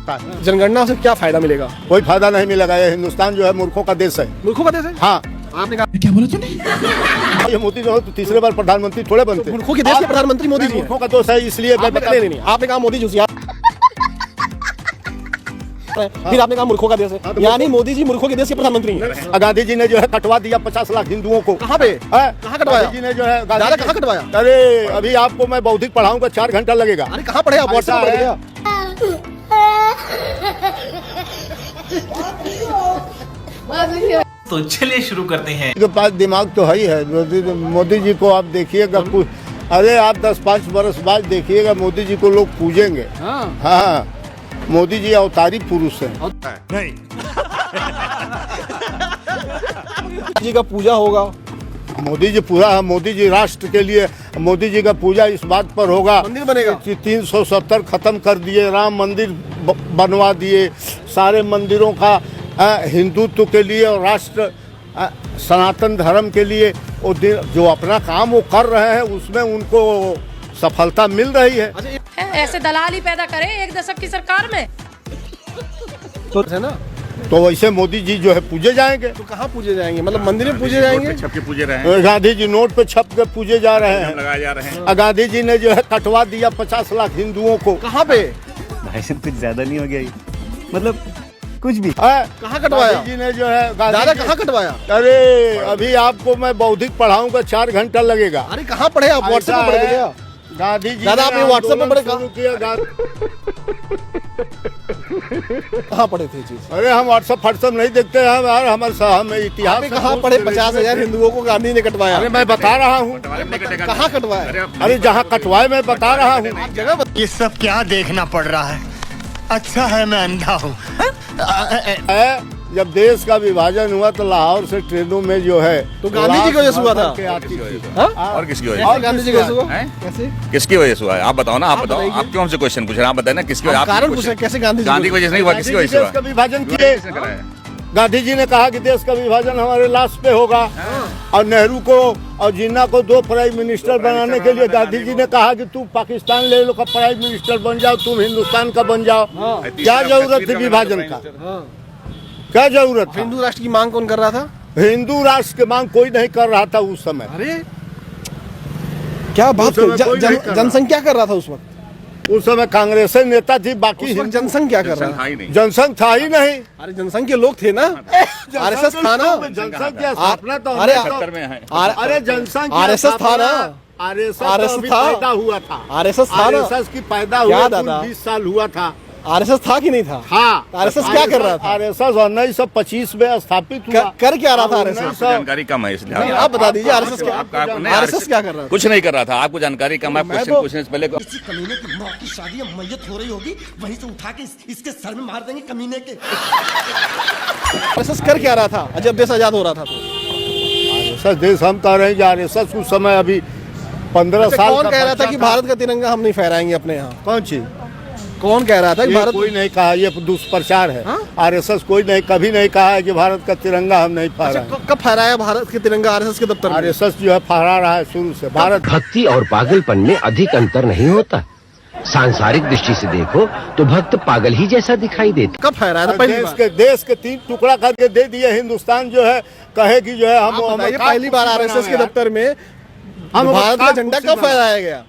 सकता है। जनगणना से क्या फायदा मिलेगा? कोई फायदा नहीं मिलेगा। ये हिंदुस्तान जो है मूर्खों का देश है। मूर्खों का देश है? हाँ, आपने कहा क्या बोला तूने? ये मोदी जो है तो तीसरे बार प्रधानमंत्री थोड़े बनते। मूर्खों के देश के प्रधानमंत्री मोदी जी हैं। मूर्खों का दोष है, इसलिए मैं बता नहीं, आपने कहा मोदी जी, फिर आपने कहा मूर्खों का देश है, यानी मोदी जी मूर्खों के देश के प्रधानमंत्री हैं। गांधी जी ने जो है कटवा दिया 50 लाख हिंदुओं को। कहाँ पे? कहाँ कटवाया? गांधी जी ने जो है दादा कहाँ कटवाया? अरे अभी आपको मैं बौद्धिक पढ़ाऊंगा, 4 घंटा लगेगा। अरे कहाँ पढ़े आप? व्हाट्सएप पे पढ़ गया। तो चलिए शुरू करते हैं। के पास दिमाग तो है ही है। मोदी जी को आप देखिएगा, अरे आप 10-5 बरस बाद देखिएगा मोदी जी को लोग पूजेंगे। हाँ, मोदी जी अवतारी पुरुष हैं। नहीं जी का पूजा होगा। मोदी जी पूरा, मोदी जी राष्ट्र के लिए, मोदी जी का पूजा इस बात पर होगा, मंदिर बनेगा। 370 खत्म कर दिए, राम मंदिर बनवा दिए, सारे मंदिरों का हिंदुत्व के लिए और राष्ट्र सनातन धर्म के लिए वो जो अपना काम वो कर रहे हैं उसमें उनको सफलता मिल रही है। ऐसे दलाल ही पैदा करे एक दशक की सरकार में तो है ना, तो वैसे मोदी जी जो है पूजे जाएंगे। तो कहाँ पूजे जाएंगे? मतलब मंदिर में पूजे जाएंगे? छप के पूजे रहे हैं। गांधी जी नोट पे छप के पूजे जा रहे हैं, लगाए जा रहे हैं। गांधी जी ने जो है कटवा दिया 50 लाख हिंदुओं को। कहाँ पे? भाई साहब कुछ ज्यादा नहीं हो गया ये? मतलब कुछ भी। कहाँ कटवाया? गांधी जी ने जो है दादा कहाँ कटवाया? अरे अभी आपको मैं बौद्धिक पढ़ाऊंगा, 4 घंटा लगेगा। अरे कहाँ पढ़े आप? व्हाट्सएप पे पढ़ गया। गांधी जी दादा आपने व्हाट्सएप पे पढ़े कहाँ पढ़े थे चीज? अरे हम व्हाट्सएप नहीं देखते हैं यार, हमें इतिहास कहाँ पढ़े? 50,000 हिंदुओं को गांधी ने कटवाया। अरे मैं बता रहा हूँ कहाँ कटवाया? अरे जहाँ कटवाए मैं बता रहा हूँ जगह। ये सब क्या देखना पड़ रहा है? अच्छा है मैं अंधा हूँ। जब देश का विभाजन हुआ तो लाहौर से ट्रेनों में जो है तो गांधी जी की वजह से हुआ था। और किसकी वजह और गांधी जी की वजह से हुआ? कैसे? किसकी वजह से हुआ? आप बताओ ना, आप बताओ। आप क्यों हमसे क्वेश्चन पूछ रहे हैं? आप बताए ना किसकी वजह? कारण पूछे कैसे गांधी की वजह से नहीं हुआ, किसकी वजह से हुआ? विभाजन किए। गांधी जी ने कहा कि देश का विभाजन हमारे लाश पे होगा, और नेहरू को और जिन्ना को 2 प्राइम मिनिस्टर बनाने के लिए गांधी जी ने कहा कि तुम पाकिस्तान ले लो का प्राइम मिनिस्टर बन जाओ, तुम हिंदुस्तान का बन जाओ। क्या जरूरत थी विभाजन का? क्या जरूरत था? हिंदू राष्ट्र की मांग कौन कर रहा था? हिंदू राष्ट्र की मांग कोई नहीं कर रहा था उस समय। अरे क्या बात कर, जनसंघ क्या कर रहा था उस वक्त? उस समय कांग्रेस नेता थी, बाकी जनसंघ क्या कर रहा था? जनसंघ था ही नहीं। अरे जनसंघ के लोग थे ना, आरएसएस था ना। जनसंघ की स्थापना तो अरे जनसंघ आरएसएस था ना। आरएसएस पैदा हुआ था। आरएसएस था ना। आरएसएस की पैदा हुआ 20 साल हुआ था। आरएसएस था कि नहीं था? हाँ। आरएसएस क्या कर रहा था? आरएसएस 1925 में स्थापित हुआ। कर क्या रहा था आरएसएस? जानकारी कम है इसलिए आप बता दीजिए आरएसएस क्या कर रहा था? कुछ नहीं कर रहा था, आपको जानकारी कम है। क्वेश्चन पूछने से पहले किसी कमीने की मौत की शादी या मैयत हो रही होगी, वहीं से उठा के इसके सर में मार देंगे कमीने के। आरएसएस कर क्या रहा था जब देश आजाद हो रहा था? तो आरएसएस देश हम कह रहे हैं कि आरएसएस उस समय अभी 15 साल। कौन कह रहा था कि भारत का तिरंगा हम नहीं फहराएंगे अपने यहाँ? कौन चीज? कौन कह रहा था कि भारत? कोई नहीं कहा, ये दुष्प्रचार है। आरएसएस कोई नहीं, कभी नहीं कहा है कि भारत का तिरंगा हम नहीं फहराएंगे। कब फहराया भारत के तिरंगा आरएसएस के दफ्तर में? आरएसएस जो है फहरा रहा है शुरू से। भारत भक्ति और पागलपन में अधिक अंतर नहीं होता। सांसारिक दृष्टि से देखो तो भक्त पागल ही जैसा दिखाई देता। कब फहराया था? देश के 3 टुकड़ा करके दे दिए। हिंदुस्तान जो है कहे कि जो है हम पहली बार आरएसएस के दफ्तर में भारत का झंडा कब फहराया गया?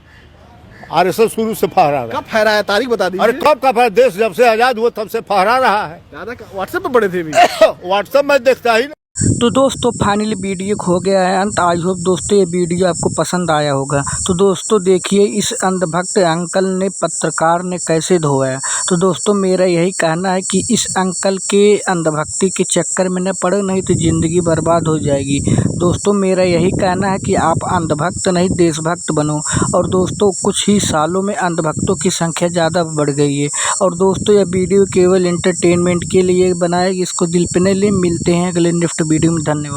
आरएसएस शुरू से फहरा रहा है। कब फहराया? तारीख बता दीजिए। अरे कब का फहरा? देश जब से आजाद हुआ तब से फहरा रहा है। दादा व्हाट्सएप पे पड़े थे भी। व्हाट्सएप में देखता ही। तो दोस्तों फाइनली वीडियो हो गया है अंत। आई होप दोस्तों ये वीडियो आपको पसंद आया होगा। तो दोस्तों देखिए इस अंधभक्त अंकल ने, पत्रकार ने कैसे धोया। तो दोस्तों मेरा यही कहना है कि इस अंकल के अंधभक्ति के चक्कर में न पड़ो, नहीं तो ज़िंदगी बर्बाद हो जाएगी। दोस्तों मेरा यही कहना है कि आप अंधभक्त नहीं देशभक्त बनो। और दोस्तों कुछ ही सालों में अंधभक्तों की संख्या ज़्यादा बढ़ गई है। और दोस्तों यह वीडियो केवल एंटरटेनमेंट के लिए बनाया, इसको दिल पे नहीं ले। मिलते हैं अगले नेक्स्ट वीडियो में। धन्यवाद।